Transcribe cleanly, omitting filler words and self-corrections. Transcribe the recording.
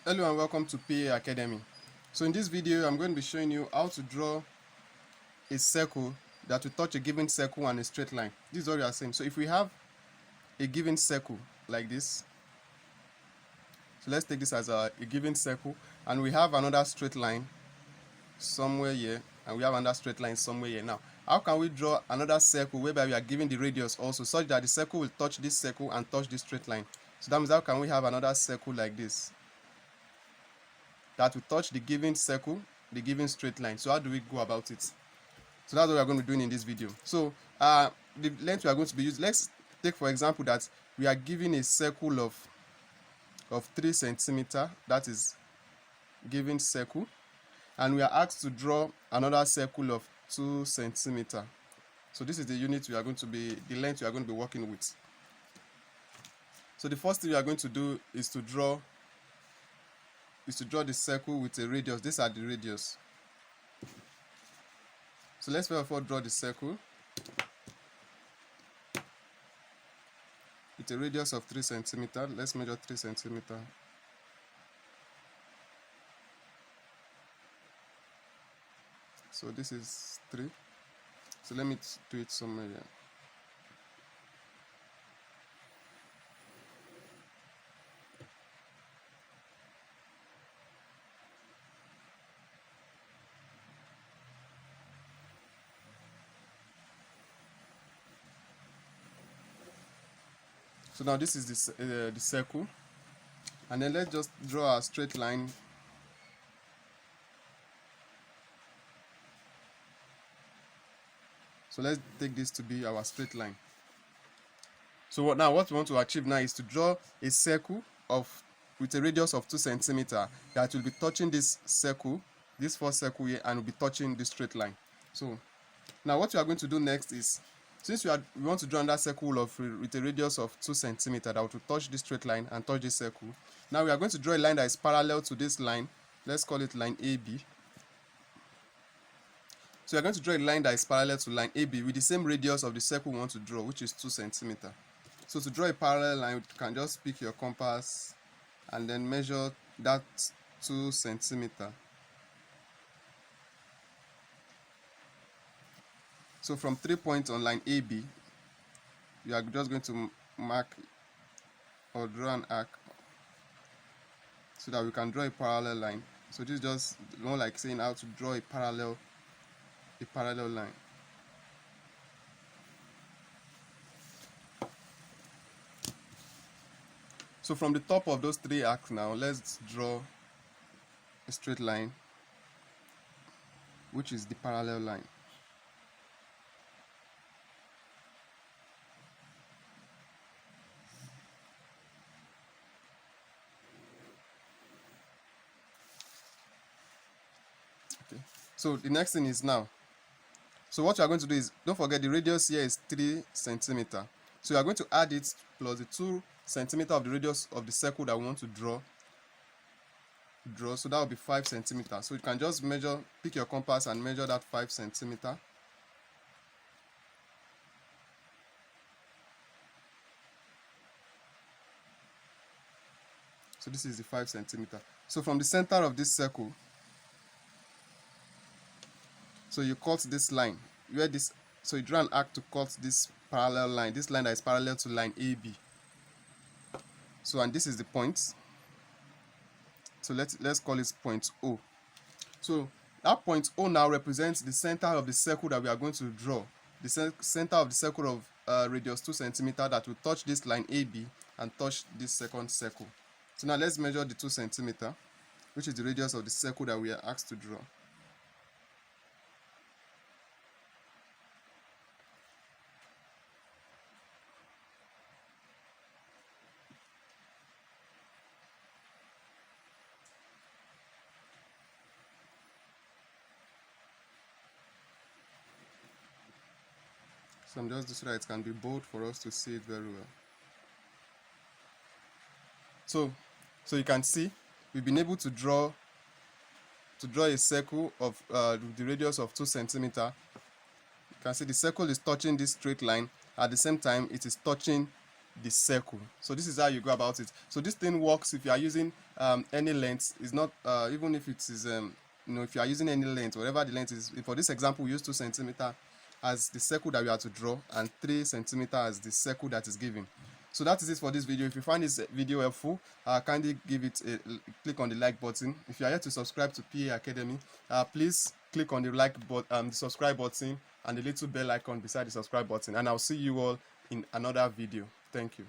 Hello and welcome to PA Academy. So in this video I'm going to be showing you how to draw a circle that will touch a given circle and a straight line. This is what we are saying. So if we have a given circle like this, so let's take this as a given circle, and we have another straight line somewhere here, and we have another straight line somewhere here. Now how can we draw another circle whereby we are given the radius also, such that the circle will touch this circle and touch this straight line? So that means, how can we have another circle like this that will touch the given circle, the given straight line? So how do we go about it? So that's what we are going to be doing in this video. So the length we are going to be using, let's take for example that we are given a circle of 3 centimeter, that is given circle, and we are asked to draw another circle of 2 centimeter. So this is the unit we are going to be, the length we are going to be working with. So the first thing we are going to do is to draw the circle with a radius. These are the radius. So let's first of all draw the circle with a radius of 3 centimeter. Let's measure 3 centimeter. So this is 3. So let me do it somewhere here. So now this is the circle, and then let's just draw a straight line. So let's take this to be our straight line. So what we want to achieve now is to draw a circle with a radius of 2 centimeter that will be touching this circle, this first circle here, and will be touching the straight line. So now what we are going to do next is, since we want to draw another circle with a radius of 2 centimeter that will touch this straight line and touch this circle, now we are going to draw a line that is parallel to this line. Let's call it line AB. So we are going to draw a line that is parallel to line AB with the same radius of the circle we want to draw, which is 2 centimeter. So to draw a parallel line, you can just pick your compass and then measure that 2 centimeter. So from 3 points on line AB, you are just going to mark or draw an arc so that we can draw a parallel line. So this is just more like saying how to draw a parallel line. So from the top of those 3 arcs now, let's draw a straight line, which is the parallel line. Okay. So the next thing is now, so what you are going to do is, don't forget the radius here is 3 centimeter. So you are going to add it plus the 2 centimeter of the radius of the circle that we want to draw. So that will be 5 centimeter. So you can just measure, pick your compass and measure that 5 centimeter. So this is the 5 centimeter. So from the center of this circle, so you cut this line where this, so you draw an arc to cut this parallel line, this line that is parallel to line AB. So, and this is the point. So let's call it point O. So that point O now represents the center of the circle that we are going to draw. The center of the circle of radius 2 centimeter that will touch this line AB and touch this second circle. So now let's measure the 2 centimeter, which is the radius of the circle that we are asked to draw. So I'm just so that it can be bold for us to see it very well. So you can see we've been able to draw a circle of the radius of 2 centimeter. You can see the circle is touching this straight line. At the same time, it is touching the circle. So this is how you go about it. So this thing works if you are using any length. It's not even if it is if you are using any length, whatever the length is. For this example, we use 2 centimeter as the circle that we have to draw and 3 centimeter as the circle that is given. So that is it for this video. If you find this video helpful, kindly give it a click on the like button. If you are yet to subscribe to PA Academy, please click on the the subscribe button and the little bell icon beside the subscribe button, and I'll see you all in another video. Thank you.